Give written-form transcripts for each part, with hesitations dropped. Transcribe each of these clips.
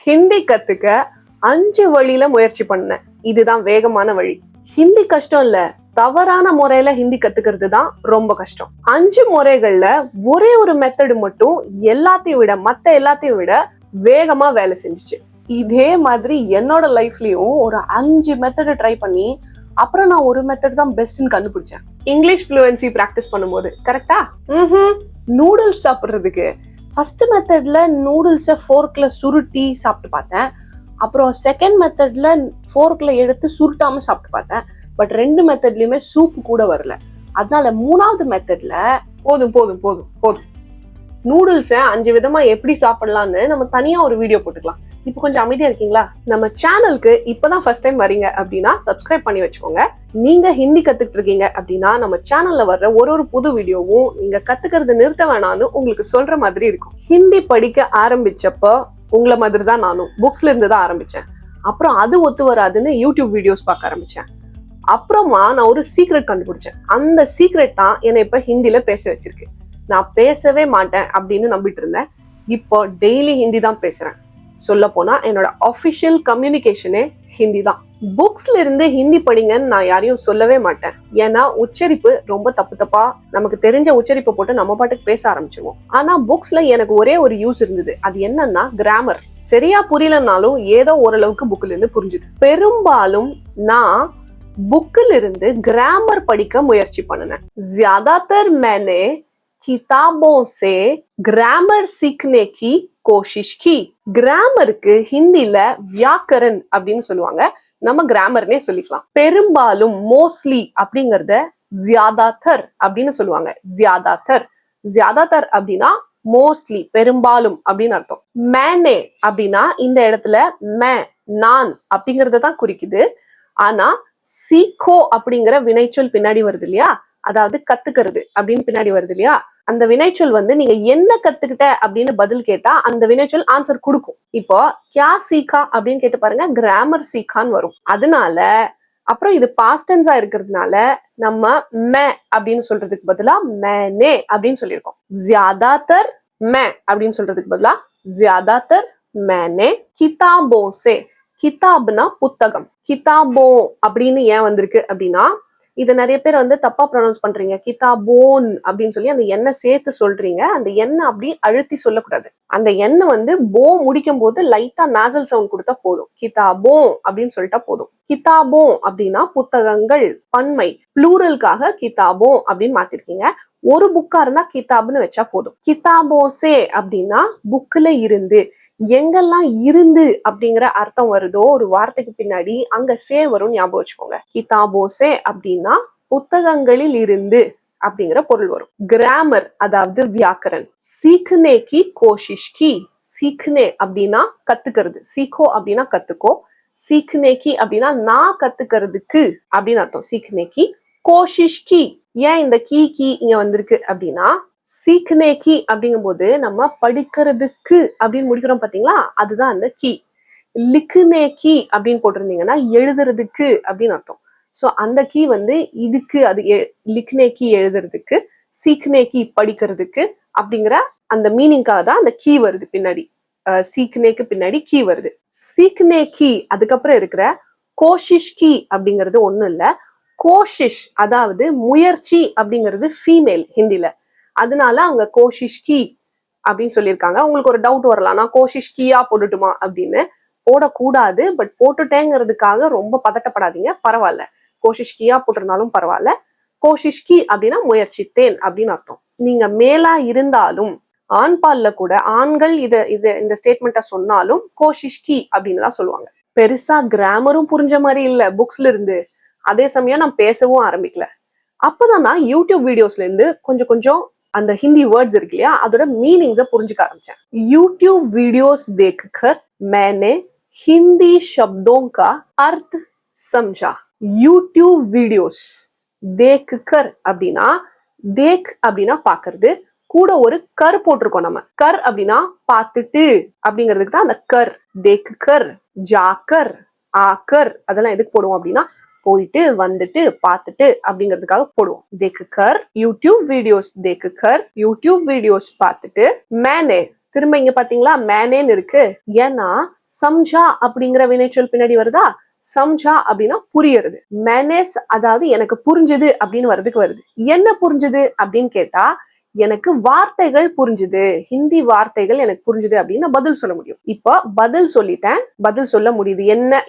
ஹிந்தி கத்துக்க 5 வழியில முயற்சி பண்ணேன். இதுதான் வேகமான வழி. ஹிந்தி கஷ்டம் இல்ல, தவறான முறையில ஹிந்தி கத்துக்கிறது தான் ரொம்ப கஷ்டம். 5 முறைகள்ல ஒரே ஒரு மெத்தடு மட்டும் மத்த எல்லாத்தையும் விட வேகமா வேலை செஞ்சுச்சு. இதே மாதிரி என்னோட லைஃப்லயும் ஒரு 5 மெத்தடு ட்ரை பண்ணி அப்புறம் நான் ஒரு மெத்தட் தான் பெஸ்ட்னு கண்டுபிடிச்சேன். இங்கிலீஷ் ஃப்ளூயன்சி பிராக்டிஸ் பண்ணும்போது. கரெக்டா? நூடுல்ஸ் சாப்பிடுறதுக்கு ஃபர்ஸ்ட் மெத்தட்ல நூடுல்ஸை ஃபோர்க்ல சுருட்டி சாப்பிட்டு பார்த்தேன். அப்புறம் செகண்ட் மெத்தட்ல ஃபோர்க்ல எடுத்து சுருட்டாம சாப்பிட்டு பார்த்தேன். பட் 2 மெத்தட்லயுமே சூப் கூட வரல. அதனால 3வது மெத்தட்ல போதும் நூடுல்ஸை 5 விதமா எப்படி சாப்பிடலாம்னு நம்ம தனியா ஒரு வீடியோ போட்டுக்கலாம். இப்போ கொஞ்சம் அமைதியா இருக்கீங்களா? நம்ம சேனலுக்கு இப்பதான் ஃபர்ஸ்ட் டைம் வரீங்க அப்படின்னா சப்ஸ்கிரைப் பண்ணி வச்சுக்கோங்க. நீங்க ஹிந்தி கத்துக்கிட்டு இருக்கீங்க அப்படின்னா நம்ம சேனல்ல வர்ற ஒரு புது வீடியோவும் நீங்க கத்துக்கிறது நிறுத்த வேணாம்னு உங்களுக்கு சொல்ற மாதிரி இருக்கும். ஹிந்தி படிக்க ஆரம்பிச்சப்போ உங்களை மாதிரி தான் நானும் புக்ஸ்ல இருந்து தான் ஆரம்பிச்சேன். அப்புறம் அது ஒத்து வராதுன்னு யூடியூப் வீடியோஸ் பார்க்க ஆரம்பிச்சேன். அப்புறமா நான் ஒரு சீக்ரெட் கண்டுபிடிச்சேன். அந்த சீக்ரெட் தான் என்னை இப்ப ஹிந்தில பேச வச்சிருக்கு. நான் பேசவே மாட்டேன் அப்படின்னு நம்பிட்டு இருந்தேன். இப்போ டெய்லி ஹிந்தி தான் பேசுறேன். சொல்ல போனா என்னோட அஃபிஷியல் கம்யூனிகேஷனே ஹிந்தி தான். புக்ஸ்ல இருந்து ஹிந்தி படிங்கன்னு நான் யாரையும் சொல்லவே மாட்டேன். ஏன்னா உச்சரிப்பு ரொம்ப தப்பா நமக்கு தெரிஞ்ச உச்சரிப்பை போட்டு நம்ம பாட்டுக்கு பேச ஆரம்பிச்சிருவோம். ஆனா புக்ஸ்ல எனக்கு ஒரே ஒரு யூஸ் இருந்தது. அது என்னன்னா கிராமர். சரியா புரியலனாலும் ஏதோ ஓரளவுக்கு புக்ல இருந்து புரிஞ்சுது. பெரும்பாலும் நான் புக்ல இருந்து கிராமர் படிக்க முயற்சி பண்ணினேன். ज्यादातर मैंने किताबों से ग्रामर सीखने की கோஷிஷ் கி. கிராமருக்கு ஹிந்தில வியாக்கரன் அப்படின்னு சொல்லுவாங்க. நம்ம கிராமர்னே சொல்லிக்கலாம். பெரும்பாலும் மோஸ்ட்லி அப்படிங்கறத ஜியாதாதர் அப்படின்னு சொல்லுவாங்க. ஜியாதாதர் அப்படின்னா மோஸ்ட்லி பெரும்பாலும் அப்படின்னு அர்த்தம். மேனே அப்படின்னா இந்த இடத்துல நான் அப்படிங்கறத தான் குறிக்குது. ஆனா சீக்கோ அப்படிங்கிற வினைச்சொல் பின்னாடி வருது இல்லையா, அதாவது கத்துக்கிறது அப்படின்னு பின்னாடி வருது இல்லையா, அந்த வினைச்சொல் நீங்க என்ன கத்துக்கிட்ட அப்படின்னு பதில் கேட்டா அந்த வினைச்சொல் ஆன்சர் கொடுக்கும். இப்போ கியா சீக்கா அப்படின்னு கேட்டு பாருங்க, கிராமர் சீக்கான்னு வரும். அதனால அப்புறம் இது பாஸ்ட் டென்ஸா இருக்கிறதுனால நம்ம மே அப்படின்னு சொல்றதுக்கு பதிலா மேனே அப்படின்னு சொல்லியிருக்கோம். ஜியாதாதர் மே அப்படின்னு சொல்றதுக்கு பதிலா ஜியாதாதர் மேனே. கிதாபோ சே, கிதாப்னா புத்தகம். கிதாபோ அப்படின்னு ஏன் வந்திருக்கு அப்படின்னா, இதை நிறைய பேர் தப்பா ப்ரொனவுன்ஸ் பண்றீங்க. கிதாபோன் அப்படின்னு சொல்லி அந்த எண்ணை சேர்த்து சொல்றீங்க. அந்த எண்ணை அப்படி அழுத்தி சொல்லக்கூடாது. அந்த எண்ணை போ முடிக்கும் போது லைட்டா நாசல் சவுண்ட் கொடுத்தா போதும். கிதாபோ அப்படின்னு சொல்லிட்டா போதும். கிதாபோ அப்படின்னா புத்தகங்கள், பன்மை. ப்ளூரலுக்காக கிதாபோ அப்படின்னு மாத்திருக்கீங்க. ஒரு புக்கா இருந்தா கிதாப்னு வச்சா போதும். கிதாபோசே அப்படின்னா புக்ல இருந்து. எங்கெல்லாம் இருந்து அப்படிங்கிற அர்த்தம் வருதோ ஒரு வார்த்தைக்கு பின்னாடி அங்க சே வரும், ஞாபகம் வச்சுக்கோங்க. கிதாபோசே அப்படின்னா புத்தகங்களில் இருந்து அப்படிங்கிற பொருள் வரும். கிராமர் அதாவது வியாக்கரன். சீக்னே கி கோஷிஷ் கி. சீக்னே அப்படின்னா கத்துக்கிறது. சீக்கோ அப்படின்னா கத்துக்கோ. சீக்னே கி அப்படின்னா நான் கத்துக்கிறதுக்கு அப்படின்னு அர்த்தம். சீக்னே கி கோஷிஷ் கி. ஏன் இந்த கி இங்க வந்திருக்கு அப்படின்னா, சீக்னே கி அப்படிங்கும் போது நம்ம படிக்கிறதுக்கு அப்படின்னு முடிக்கிறோம் பாத்தீங்களா, அதுதான் அந்த கி. லிக்னே கி அப்படின்னு போட்டிருந்தீங்கன்னா எழுதுறதுக்கு அப்படின்னு அர்த்தம். சோ அந்த கி இதுக்கு, அது லிக்னே கி எழுதுறதுக்கு, சீக்னே கி படிக்கிறதுக்கு அப்படிங்கிற அந்த மீனிங்காக தான் அந்த கீ வருது பின்னாடி. சீக்னேக்கு பின்னாடி கீ வருது. சீக்னே கி அதுக்கப்புறம் இருக்கிற கோஷிஷ் கி அப்படிங்கிறது ஒண்ணும் இல்ல. கோஷிஷ் அதாவது முயற்சி அப்படிங்கிறது ஃபீமேல் ஹிந்தில. அதனால அங்க கோஷிஷ் கி அப்படின்னு சொல்லியிருக்காங்க. உங்களுக்கு ஒரு டவுட் வரலாம், நான் கோஷிஷ் கியா போட்டுட்டுமா அப்படின்னு. போடக்கூடாது, பட் போட்டுட்டேங்கிறதுக்காக ரொம்ப பதட்டப்படாதீங்க, பரவாயில்ல. கோஷிஷ் கியா போட்டிருந்தாலும் பரவாயில்ல. கோஷிஷ் கி அப்படின்னா முயற்சித்தேன் அப்படின்னு அர்த்தம். நீங்க மேலா இருந்தாலும் ஆண் பால்ல கூட ஆண்கள் இந்த ஸ்டேட்மெண்ட்டை சொன்னாலும் கோஷிஷ் கி அப்படின்னு தான் சொல்லுவாங்க. பெருசா கிராமரும் புரிஞ்ச மாதிரி இல்ல புக்ஸ்ல இருந்து. அதே சமயம் நான் பேசவும் ஆரம்பிக்கல. அப்பதான் நான் யூடியூப் வீடியோஸ்ல இருந்து கொஞ்சம் அந்த ஹிந்தி வேர்ட்ஸ் இருக்கு இல்லையா, அதோட மீனிங்ஸை புரிஞ்சுக்க ஆரம்பிச்சேன். யூடியூப் வீடியோஸ் देखकर मैंने हिंदी शब्दों का अर्थ समझा. யூடியூப் வீடியோஸ் देखकर அப்படின்னா, தேக் அப்படின்னா பாக்குறது, கூட ஒரு கர் போட்டிருக்கோம் நம்ம. கர் அப்படின்னா பார்த்துட்டு அப்படிங்கிறதுக்கு தான் அந்த கர். देखकर, जाकर, आकर அதெல்லாம் எதுக்கு போடுவோம் அப்படின்னா, போயிட்டு வந்துட்டு பார்த்துட்டு அப்படிங்கிறதுக்காக போடுவோம். देखकर யூடியூப் வீடியோஸ், देखकर யூடியூப் வீடியோஸ் பார்த்துட்டு, मैंने திரும்ப இங்க பாத்தீங்களா மேனேன்னு இருக்கு. ஏன்னா சம்ஜா அப்படிங்கிற வினைச்சொல் பின்னாடி வருதா? சம்ஜா அப்படின்னா புரியுறது. மேனேஸ் அதாவது எனக்கு புரிஞ்சுது அப்படின்னு வர்றதுக்கு வருது. என்ன புரிஞ்சுது அப்படின்னு கேட்டா, எனக்கு வார்த்தைகள் புரிஞ்சுது, ஹிந்தி வார்த்தைகள் எனக்கு புரிஞ்சுது அப்படின்னு பதில் சொல்ல முடியும். இப்போ பதில் சொல்லிட்டேன், பதில் சொல்ல முடியுது.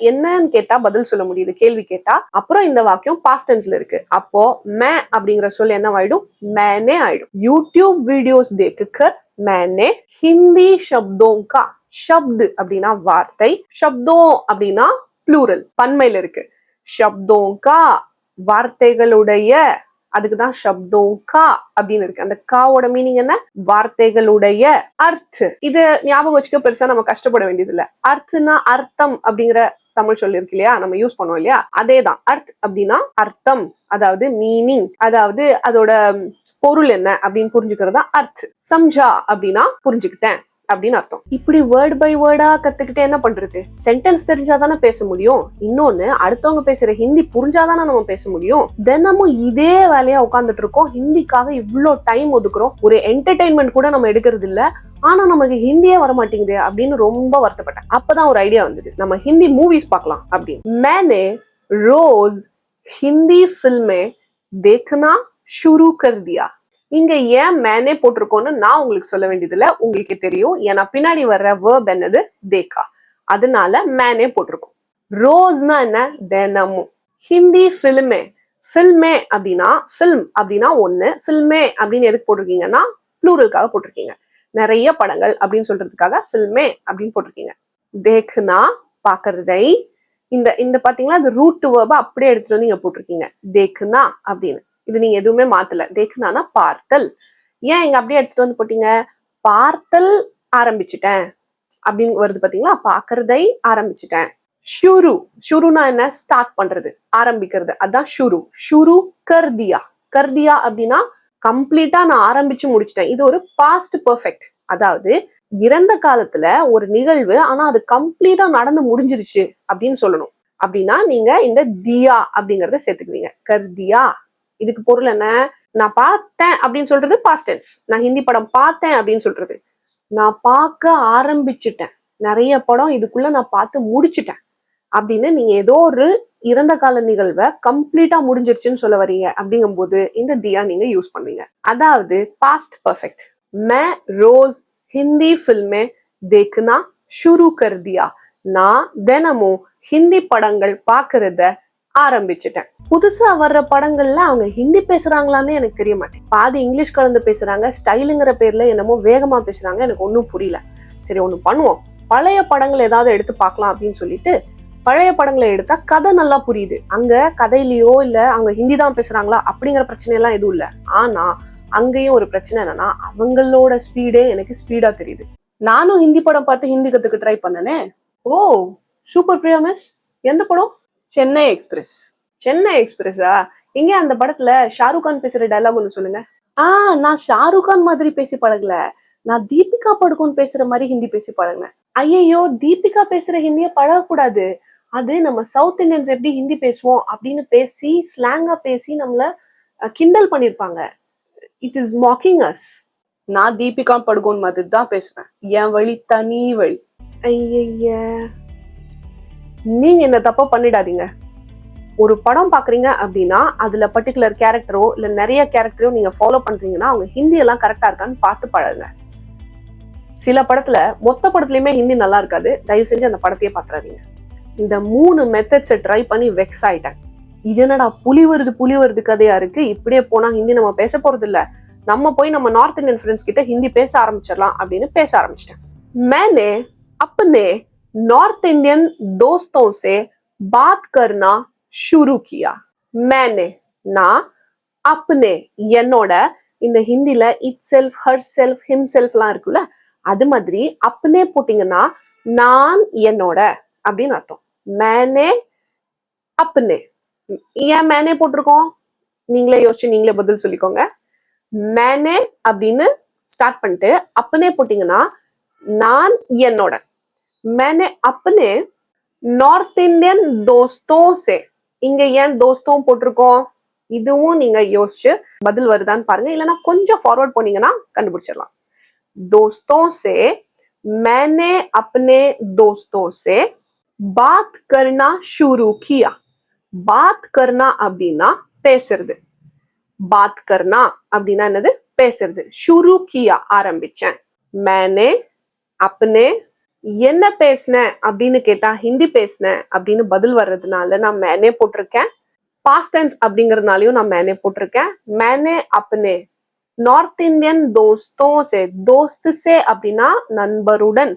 என்னன்னு கேட்டா பதில் சொல்ல முடியுது, கேள்வி கேட்டா. அப்புறம் இந்த வாக்கியம் பாஸ்ட் டென்ஸ்ல இருக்கு. அப்போ மே அப்படிங்கிற சொல் என்ன ஆயிடும்? மேனே ஆயிடும். யூடியூப் வீடியோஸ் देखकर मैंने हिंदी शब्दों का, शब्द அப்படின்னா வார்த்தை, शब्दों அப்படின்னா ப்ளூரல், பன்மையில இருக்கு. शब्दों का வார்த்தைகளுடைய, அதுக்குதான் शब्दों का அப்படின்னு இருக்கு. அந்த காவோட மீனிங் என்ன? வார்த்தைகளுடைய அர்த். இது ஞாபகம் வச்சுக்க பெருசா நம்ம கஷ்டப்பட வேண்டியது இல்ல. அர்த்னா அர்த்தம் அப்படிங்கிற தமிழ் சொல்லி இருக்கு இல்லையா, நம்ம யூஸ் பண்ணுவோம் இல்லையா, அதேதான். அர்த் அப்படின்னா அர்த்தம், அதாவது மீனிங், அதாவது அதோட பொருள் என்ன அப்படின்னு புரிஞ்சுக்கிறதா அர்த். சம்ஜா அப்படின்னா புரிஞ்சுக்கிட்டேன் அப்படின்னு அர்த்தம். இப்படி வேர்ட் பை வேர்டா கத்துக்கிட்டு என்ன பண்றது? சென்டென்ஸ் தெரிஞ்சாதானே பேச முடியும். இன்னொன்னு, அடுத்தவங்க பேசுற ஹிந்தி புரிஞ்சாதானே நம்ம பேச முடியும். தினமும் இதே வேலையா உட்காந்துட்டு இருக்கோம், ஹிந்திக்காக இவ்ளோ டைம் ஒதுக்குறோம், ஒரு என்டர்டைன்மெண்ட் கூட நம்ம எடுக்கிறது இல்ல, ஆனா நமக்கு ஹிந்தியே வர மாட்டேங்குது அப்படின்னு ரொம்ப வருத்தப்பட்டேன். அப்பதான் ஒரு ஐடியா வந்தது, நம்ம ஹிந்தி மூவிஸ் பார்க்கலாம் அப்படின்னு. मैंने रोज हिंदी फिल्में देखना शुरू कर दिया. இங்க ஏன் மேனே போட்டிருக்கோன்னு நான் உங்களுக்கு சொல்ல வேண்டியது இல்ல, உங்களுக்கு தெரியும். ஏன்னா பின்னாடி வர்ற வேர்ப் என்னது? தேக்கா. அதனால மேனே போட்டிருக்கோம். ரோஸ்னா என்ன? தினமும். ஹிந்தி ஃபில்மே, ஃபில்மே அப்படின்னா, ஃபில்ம் அப்படின்னா ஒண்ணு, ஃபில்மே அப்படின்னு எதுக்கு போட்டிருக்கீங்கன்னா ப்ளூரலுக்காக போட்டிருக்கீங்க. நிறைய படங்கள் அப்படின்னு சொல்றதுக்காக ஃபில்மே அப்படின்னு போட்டிருக்கீங்க. தேக்னா பாக்குறதை, இந்த இந்த பாத்தீங்களா, இந்த ரூட் வேர்ப அப்படியே எடுத்துட்டு வந்து இங்க போட்டிருக்கீங்க, தேக்னா அப்படின்னு. இது நீங்க எதுவுமே மாத்தல. தேக்னானா பார்த்தல். ஏன் இங்க அப்படியே எடுத்துட்டு வந்து போட்டீங்க? பார்த்தல் ஆரம்பிச்சுட்டேன் அப்படின்னு வருது பாத்தீங்களா, பாக்குறதை ஆரம்பிச்சுட்டேன். ஷுரு, ஷுருனா என்ன? ஸ்டார்ட் பண்றது, ஆரம்பிக்கிறது, அதான் ஷுரு. ஷுரு கர்தியா, கர்தியா அப்படின்னா கம்ப்ளீட்டா நான் ஆரம்பிச்சு முடிச்சிட்டேன். இது ஒரு பாஸ்ட் பெர்ஃபெக்ட், அதாவது இறந்த காலத்துல ஒரு நிகழ்வு ஆனா அது கம்ப்ளீட்டா நடந்து முடிஞ்சிருச்சு அப்படின்னு சொல்லணும். அப்படின்னா நீங்க இந்த தியா அப்படிங்கறத சேர்த்துக்குவீங்க. கர்தியா, இதுக்கு பொருள் என்ன? நான் பார்த்தேன் அப்படின்னு சொல்றது பாஸ்ட் டென்ஸ். நான் ஹிந்தி படம் பார்த்தேன் அப்படின்னு சொல்றது நான் பார்க்க ஆரம்பிச்சுட்டேன், நிறைய படம் இதுக்குள்ள நான் பார்த்து முடிச்சுட்டேன் அப்படின்னு நீங்க ஏதோ ஒரு இறந்த கால நிகழ்வை கம்ப்ளீட்டா முடிஞ்சிருச்சுன்னு சொல்ல வரீங்க. அப்படிங்கும் போது இந்த தியா நீங்க யூஸ் பண்ணுவீங்க. அதாவது பாஸ்ட் பெர்ஃபெக்ட். मैं रोज हिंदी फिल्में देखना शुरू कर दिया. நான் தினமும் ஹிந்தி படங்கள் பாக்குறத ஆரம்பிச்சுட்டேன். புதுசா வர்ற படங்கள்ல அவங்க ஹிந்தி பேசுறாங்களான்னு எனக்கு தெரிய மாட்டேன். பாதி இங்கிலீஷ் கலந்து பேசுறாங்க, ஸ்டைலுங்கிற பேர்ல என்னமோ வேகமா பேசுறாங்க, எனக்கு ஒன்னும் புரியல. சரி, ஒண்ணு பண்ணுவோம், பழைய படங்கள் ஏதாவது எடுத்து பார்க்கலாம் அப்படின்னு சொல்லிட்டு பழைய படங்களை எடுத்தா கதை நல்லா புரியுது. அங்க கதையிலயோ இல்ல அவங்க ஹிந்தி தான் பேசுறாங்களா அப்படிங்கிற பிரச்சனை எல்லாம் எதுவும் இல்ல. ஆனா அங்கேயும் ஒரு பிரச்சனை என்னன்னா, அவங்களோட ஸ்பீடே எனக்கு ஸ்பீடா தெரியுது. நானும் ஹிந்தி படம் பார்த்து ஹிந்தி கத்துக்க ட்ரை பண்ணனே. ஓ சூப்பர் பிரியா மிஸ், எந்த படம்? சென்னை எக்ஸ்பிரஸ். சென்னை எக்ஸ்பிரஸா? இங்க அந்த படத்துல ஷாருக் கான் பேசுற டைலாக் ஒண்ணு சொல்லுங்க. நான் ஷாருக் கான் மாதிரி பேசி பழகல, நான் தீபிகா படுகோன் பேசுற மாதிரி ஹிந்தி பேசி பழகினேன். ஐயோ, தீபிகா பேசுற ஹிந்திய பழகக்கூடாது, அது நம்ம சவுத் இந்தியன்ஸ் எப்படி ஹிந்தி பேசுவோம் அப்படின்னு பேசி ஸ்லாங்கா பேசி நம்மள கிண்டல் பண்ணிருப்பாங்க. It is mocking us. நான் தீபிகா படுகோன் மாதிரி தான் பேசுவேன், என் வழி தனி வழி. ஐய, நீங்க இந்த தப்ப பண்ணிடாதீங்க. ஒரு படம் பாக்குறீங்க அப்படின்னா அதுல பர்டிகுலர் கேரக்டரோ இல்ல நிறைய கேரக்டரோ நீங்க ஃபாலோ பண்றீங்கன்னா அவங்க ஹிந்தி எல்லாம் கரெக்டா இருக்கான்னு பார்த்து பழகுங்க. சில படத்துல, மொத்த படத்துலயுமே ஹிந்தி நல்லா இருக்காது, தயவு செஞ்சு அந்த படத்தையே பாத்துறாதீங்க. இந்த 3 மெத்தட்ஸை ட்ரை பண்ணி வெக்ஸ் ஆயிட்டேன். இது என்னடா புலி வருது கதையா இருக்கு, இப்படியே போனா ஹிந்தி நம்ம பேச போறது இல்ல, நம்ம போய் நம்ம நார்த் இந்தியன் ஃப்ரெண்ட்ஸ் கிட்ட ஹிந்தி பேச ஆரம்பிச்சிடலாம் அப்படின்னு பேச ஆரம்பிச்சிட்டேன். मैंने अपने नॉर्थ इंडियन दोस्तों से बात करना शुरू किया. मैंने, நான், अपने என்னோட, இந்த ஹிந்தில இட் செல்ஃப், ஹர் செல்ஃப், ஹிம் செல்ஃப்லாம் இருக்குல்ல, அது மாதிரி अपने போட்டீங்கன்னா நான் என்னோட அப்படின்னு அர்த்தம். मैंने अपने, ஏன் मैंने போட்டிருக்கோம் நீங்களே யோசிச்சு நீங்களே பதில் சொல்லிக்கோங்க. मैंने அப்படின்னு ஸ்டார்ட் பண்ணிட்டு अपने போட்டீங்கன்னா நான் என்னோட. मैंने अपने நார்த் இந்தியன் दोस्तों से, இங்க ஏன் दोस्तों போட்டிருக்கோம், இதுவும் நீங்க யோசிச்சு பதில் வருதான்னு பாருங்க, இல்லைன்னா கொஞ்சம் ஃபார்வர்ட் போனீங்கன்னா கண்டுபிடிச்சிடலாம். दोस्तों से मैंने अपने दोस्तों से बात करना शुरू किया. बात करना அப்படின்னா பேசுறது. बात करना அப்படின்னா என்னது? பேசுறது. शुरू किया ஆரம்பிச்சேன். मैंने अपने என்ன பேசினேன் அப்படின்னு கேட்டா ஹிந்தி பேசினேன் அப்படின்னு பதில் வர்றதுனால நான் मैंने போட்டிருக்கேன். பாஸ்ட் டென்ஸ் அப்படிங்கறதுனாலயும் நான் मैंने போட்டிருக்கேன். मैंने अपने நார்த் இந்தியன் दोस्तों से, दोस्त से அப்படின்னா நண்பருடன்,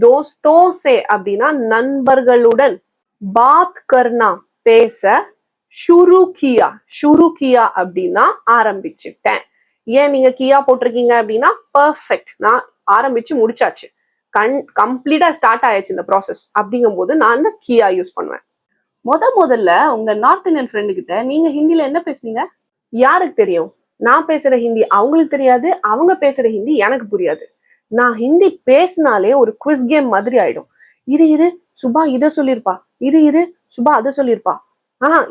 दोस्तों से அப்படின்னா நண்பர்களுடன், बात करना பேச, शुरू किया, शुरू किया அப்படின்னா ஆரம்பிச்சுட்டேன். ஏன் நீங்க கியா போட்டிருக்கீங்க அப்படின்னா பர்ஃபெக்ட், நான் ஆரம்பிச்சு முடிச்சாச்சு, கம்ப்ளீட்டா ஸ்டார்ட் ஆயிடுச்சு இந்த ப்ராசஸ் அப்படிங்கும் போது நான் அந்த கியா யூஸ் பண்ணுவேன். முதல்ல உங்க நார்த் இந்தியன் ஃப்ரெண்டு கிட்ட நீங்க ஹிந்தில என்ன பேசுனீங்க? யாருக்கு தெரியும்? நான் பேசுற ஹிந்தி அவங்களுக்கு தெரியாது, அவங்க பேசுற ஹிந்தி எனக்கு புரியாது. நான் ஹிந்தி பேசினாலே ஒரு குவிஸ் கேம் மாதிரி ஆயிடும். இரு சுபா இதை சொல்லியிருப்பா, இரு சுபா அதை சொல்லியிருப்பா,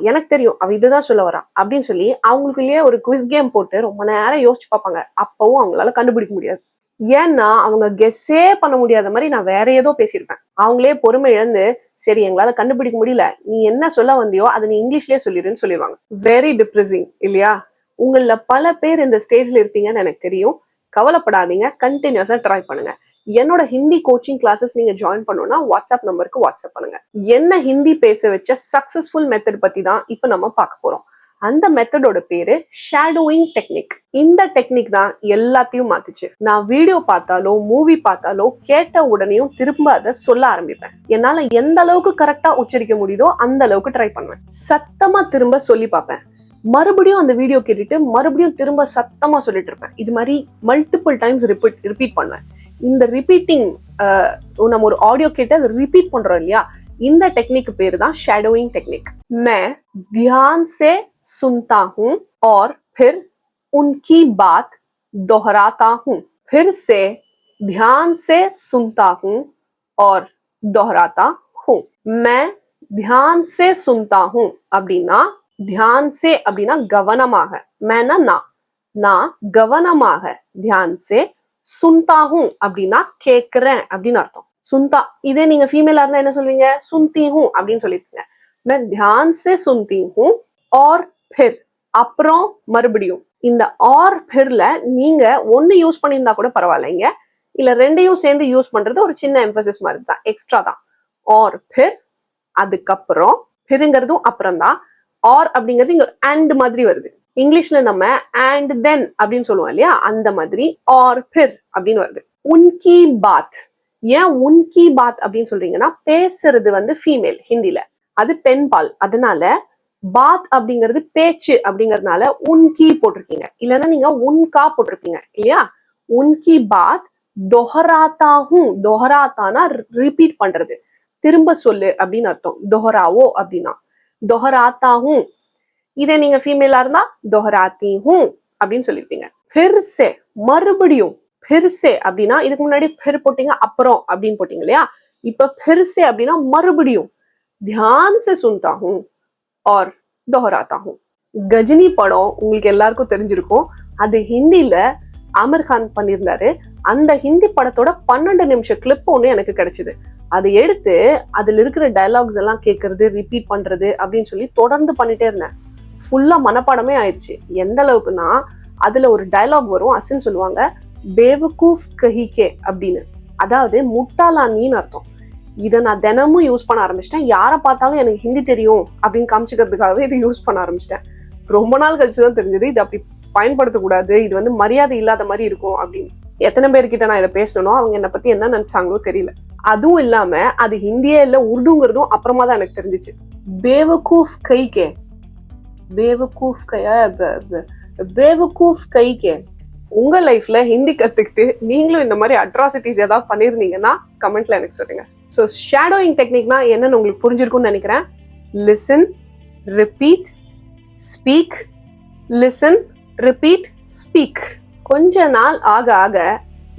எனக்கு தெரியும் அவ இதுதான் சொல்ல வரா அப்படின்னு சொல்லி அவங்களுக்குள்ளேயே ஒரு குவிஸ் கேம் போட்டு ரொம்ப நேரம் யோசிச்சு பார்ப்பாங்க. அப்பவும் அவங்களால கண்டுபிடிக்க முடியாது. ஏன்னா அவங்க கெஸ்ஸே பண்ண முடியாத மாதிரி நான் வேற ஏதோ பேசியிருப்பேன். அவங்களே பொறுமை இழந்து சரி எங்களால கண்டுபிடிக்க முடியல, நீ என்ன சொல்ல வந்தியோ அதை நீ இங்கிலீஷ்லயே சொல்லிடுன்னு சொல்லிடுவாங்க. வெரி டிப்ரெசிங் இல்லையா? உங்கள பல பேர் இந்த ஸ்டேஜ்ல இருப்பீங்கன்னு எனக்கு தெரியும். கவலைப்படாதீங்க, கண்டினியூஸா ட்ரை பண்ணுங்க. என்னோட ஹிந்தி கோச்சிங் கிளாஸஸ் நீங்க ஜாயின் பண்ணணும்னா வாட்ஸ்அப் நம்பருக்கு வாட்ஸ்அப் பண்ணுங்க. என்ன ஹிந்தி பேச வச்ச சக்சஸ்ஃபுல் மெத்தட் பத்தி தான் இப்ப நம்ம பார்க்க போறோம். அந்த மெத்தடோட பேரு ஷேடோயிங் டெக்னிக். இந்த டெக்னிக் தான் எல்லாத்தையும் மாத்துச்சு. நான் வீடியோ பார்த்தாலோ மூவி பார்த்தாலோ கேட்ட உடனேயும் திரும்ப அதை சொல்ல ஆரம்பிப்பேன். என்னால எந்த அளவுக்கு கரெக்டா உச்சரிக்க முடியுதோ அந்த அளவுக்கு ட்ரை பண்ணுவேன். சத்தமா திரும்ப சொல்லி பார்ப்பேன். மறுபடியும் அந்த வீடியோ கேட்டுட்டு மறுபடியும் திரும்ப சத்தமா சொல்லிட்டு இருப்பேன். இது மாதிரி மல்டிபிள் டைம்ஸ் ரிப்பீட் பண்ணுவேன். இந்த ரிப்பீட்டிங் நம்ம ஒரு ஆடியோ கேட்டு அதை ரிப்பீட் பண்றோம் இல்லையா, இந்த டெக்னிக் பேரு தான் ஷேடோயிங் டெக்னிக். मैं ध्यान से सुनता हूं और फिर उनकी बात दोहराता हूं. फिर से ध्यान से सुनता हूं और दोहराता हूं. मैं ध्यान से सुनता हूं அப்படின்னா ध्यान से அப்படின்னா கவனமாக, मैंना நான் கவனமாக, ध्यान से सुनता हूं அப்படின்னா கேக்குறேன் அப்படின்னு அர்த்தம். सुनता இதே நீங்க ஃபீமேலா இருந்தா என்ன சொல்வீங்க? सुनती हूं அப்படின்னு சொல்லிருக்கீங்க. मैं ध्यान से सुनती हूं और फिर அப்புறம் மறுபடியும். இந்த और फिरல நீங்க ஒன்னு யூஸ் பண்ணியிருந்தா கூட பரவாயில்லைங்க, இல்ல ரெண்டையும் சேர்ந்து யூஸ் பண்றது ஒரு சின்ன எம்பசிஸ் மாதிரி தான், எக்ஸ்ட்ரா தான். और फिर அதுக்கப்புறம், फिरங்கிறதும் அப்புறம் தான், और அப்படிங்கிறது இங்க and மாதிரி வருது. இங்கிலீஷ்ல நம்ம and then அப்படின்னு சொல்லுவோம் இல்லையா, அந்த மாதிரி और फिर அப்படின்னு வருது. उनकी बात, ஏன் உன்கி பாத் அப்படின்னு சொல்றீங்கன்னா பேசுறது வந்து ஃபீமேல் ஹிந்தில, அது பெண் பால், அதனால பாத் அப்படிங்கிறது பேச்சு அப்படிங்கறதுனால உன்கி போட்டிருக்கீங்க. இல்லைன்னா நீங்க உன்கா போட்டிருப்பீங்க இல்லையா. உன்கி பாத் தொஹராத்தாஹும், தொஹராத்தானா ரிப்பீட் பண்றது, திரும்ப சொல்லு அப்படின்னு அர்த்தம். தொஹராவோ அப்படின்னா தொஹராத்தாஹும். இதே நீங்க ஃபீமேலா இருந்தா தொஹராத்தி ஹூம் அப்படின்னு சொல்லிருப்பீங்க. फिर से மறுபடியும், फिर से அப்படின்னா இதுக்கு முன்னாடி फिर போட்டீங்க அப்புறம் அப்படின்னு போட்டீங்க இல்லையா, இப்ப फिर से அப்படின்னா மறுபடியும். ध्यान से सुनता हूं और दोहराता हूं. கஜினி படம் உங்களுக்கு எல்லாருக்கும் தெரிஞ்சிருக்கும். அது ஹிந்தில ஆமிர் கான் பண்ணியிருந்தாரு. அந்த ஹிந்தி படத்தோட 12 நிமிஷ கிளிப் ஒண்ணு எனக்கு கிடைச்சது. அதை எடுத்து அதுல இருக்கிற டயலாக்ஸ் எல்லாம் கேட்கறது, ரிப்பீட் பண்றது அப்படின்னு சொல்லி தொடர்ந்து பண்ணிட்டே இருந்தேன். ஃபுல்லா மனப்பாடமே ஆயிடுச்சு. எந்த அளவுக்குன்னா அதுல ஒரு டயலாக் வரும், அசின் சொல்லுவாங்க பேவகூஃப் கஹிகே அப்படின்னு, அதாவது முட்டாளானின்னு அர்த்தம். இதை நான் தினமும் யூஸ் பண்ண ஆரம்பிச்சிட்டேன். யாரை பார்த்தாலும் எனக்கு ஹிந்தி தெரியும் அப்படின்னு காமிச்சுக்கிறதுக்காகவே இதை யூஸ் பண்ண ஆரம்பிச்சிட்டேன். ரொம்ப நாள் கழிச்சுதான் தெரிஞ்சது இது அப்படி பயன்படுத்தக்கூடாது, இது வந்து மரியாதை இல்லாத மாதிரி இருக்கும் அப்படின்னு. எத்தனை பேர்கிட்ட நான் இதை பேசணும், அவங்க என்னை பத்தி என்ன நினைச்சாங்களோ தெரியல. அதுவும் இல்லாம அது ஹிந்தியே இல்ல உருதுங்கிறதும் அப்புறமா தான் எனக்கு தெரிஞ்சிச்சு. பேவகூஃப் கைகே, பேவகூஃப் பேவகூஃப் கைகே. உங்க லைஃப்ல ஹிந்தி கத்துக்கிட்டு நீங்களும் இந்த மாதிரி அட்ராசிட்டிஸ் ஏதாவது பண்ணிருந்தீங்கன்னா கமெண்ட்ல எனக்கு சொல்லுங்க. ஸோ ஷேடோயிங் டெக்னிக்னா என்னன்னு உங்களுக்கு புரிஞ்சிருக்கும்னு நினைக்கிறேன். Listen, repeat, speak, listen, repeat, speak. கொஞ்ச நாள் ஆக ஆக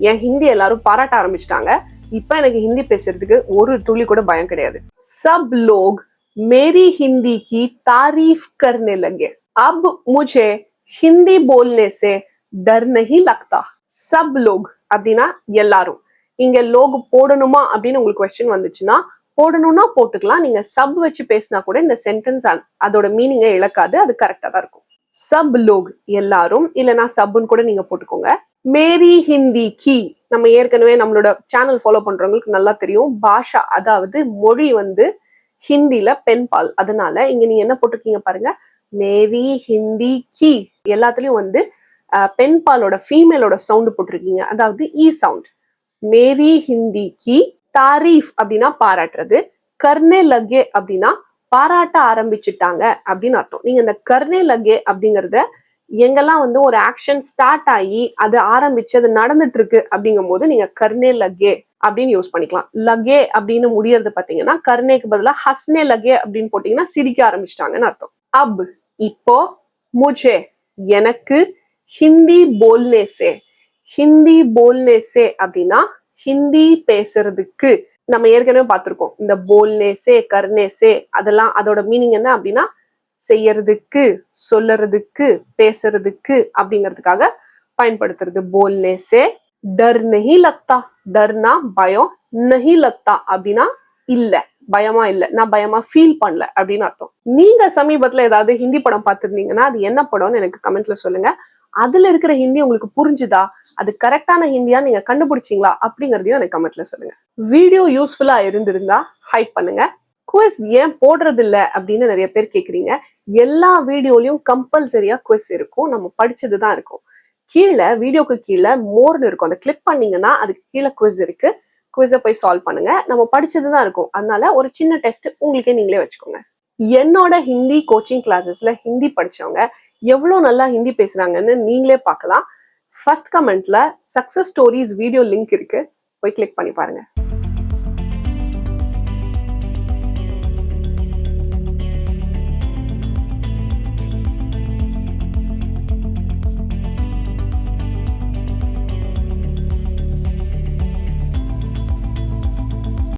என் ஹிந்தி எல்லாரும் பாராட்ட ஆரம்பிச்சிட்டாங்க. இப்ப எனக்கு ஹிந்தி பேசுறதுக்கு ஒரு துளி கூட பயம் கிடையாது. சப் லோக் मेरी हिंदी की तारीफ करने लगे. अब मुझे हिंदी बोलने से डर नहीं लगता. सब लोग அப்படின்னா எல்லாரும். இங்க லோகு போடணுமா அப்படின்னு உங்களுக்கு கொஸ்டின் வந்துச்சுன்னா போடணும்னா போட்டுக்கலாம். நீங்க சப் வச்சு பேசினா கூட இந்த சென்டென்ஸ் அதோட மீனிங்கை இழக்காது, அது கரெக்டா தான் இருக்கும். சப் லோக் எல்லாரும், இல்லைன்னா சப்னு கூட நீங்க போட்டுக்கோங்க. மேரி ஹிந்தி கி, நம்ம ஏற்கனவே நம்மளோட சேனல் ஃபாலோ பண்றவங்களுக்கு நல்லா தெரியும், பாஷா அதாவது மொழி வந்து ஹிந்தில பெண்பால். அதனால இங்க நீங்க என்ன போட்டிருக்கீங்க பாருங்க, மேரி ஹிந்தி கி. எல்லாத்துலயும் வந்து பெண்பாலோட ஃபீமேலோட சவுண்ட் போட்டிருக்கீங்க, அதாவது இ சவுண்ட். மேரி ஹிந்தி கி தாரீஃப் அப்படின்னா பாராட்டுறது, கர்னே லகே அப்படின்னா பாராட்ட ஆரம்பிச்சுட்டாங்க அப்படின்னு அர்த்தம். நீங்க இந்த கர்னே லகே அப்படிங்கறத எங்கெல்லாம் வந்து ஒரு ஆக்ஷன் ஸ்டார்ட் ஆகி அது ஆரம்பிச்சு அது நடந்துட்டு இருக்கு அப்படிங்கும் போது நீங்க கர்னே லகே அப்படின்னு யூஸ் பண்ணிக்கலாம். லகே அப்படின்னு முடியறது பாத்தீங்கன்னா கர்னேக்கு பதிலா ஹஸ்னே லகே அப்படின்னு போட்டீங்கன்னா சிரிக்க ஆரம்பிச்சிட்டாங்கன்னு அர்த்தம். அப் இப்போ, முஜே எனக்கு, ஹிந்தி போல்னே சே, ஹிந்தி போல்னே சே அப்படின்னா ஹிந்தி பேசுறதுக்கு. நம்ம ஏற்கனவே பார்த்திருக்கோம் இந்த போல்னேசே கர்னேசே, அதெல்லாம் அதோட மீனிங் என்ன அப்படின்னா செய்யறதுக்கு, சொல்லறதுக்கு, பேசுறதுக்கு அப்படிங்கிறதுக்காக பயன்படுத்துறது போல்னேசே. டர் நஹி லக்தா, டர்னா பயம், நஹி லக்தா அப்படின்னா இல்ல, பயமா இல்ல, நான் பயமா ஃபீல் பண்ணல அப்படின்னு அர்த்தம். நீங்க சமீபத்துல ஏதாவது ஹிந்தி படம் பார்த்திருந்தீங்கன்னா அது என்ன படம்னு எனக்கு கமெண்ட்ல சொல்லுங்க. அதுல இருக்கிற ஹிந்தி உங்களுக்கு புரிஞ்சுதா, அது கரெக்டான ஹிந்தியா நீங்க கண்டுபிடிச்சீங்களா அப்படிங்கறதையும் எனக்கு கமெண்ட்ல சொல்லுங்க. வீடியோ யூஸ்ஃபுல்லா இருந்திருந்தா ஹைப் பண்ணுங்க. குவிஸ் ஏன் போடுறது இல்ல அப்படின்னு நிறைய பேர் கேக்குறீங்க. எல்லா வீடியோலயும் கம்பல்சரியா குவிஸ் இருக்கும், நம்ம படிச்சதுதான் இருக்கும். கீழே வீடியோக்கு கீழே மோர்னு இருக்கும், அதை கிளிக் பண்ணீங்கன்னா அதுக்கு கீழே குவிஸ் இருக்கு. குவிஸை போய் சால்வ் பண்ணுங்க. நம்ம படிச்சதுதான் இருக்கும், அதனால ஒரு சின்ன டெஸ்ட் உங்களுக்கே நீங்களே வச்சுக்கோங்க. என்னோட ஹிந்தி கோச்சிங் கிளாஸஸ்ல ஹிந்தி படிச்சவங்க எவ்வளவு நல்லா ஹிந்தி பேசுறாங்கன்னு நீங்களே பார்க்கலாம். ஃபர்ஸ்ட் கமெண்ட்ல சக்சஸ் ஸ்டோரிஸ் வீடியோ லிங்க் இருக்கு, போய் கிளிக் பண்ணி பாருங்க.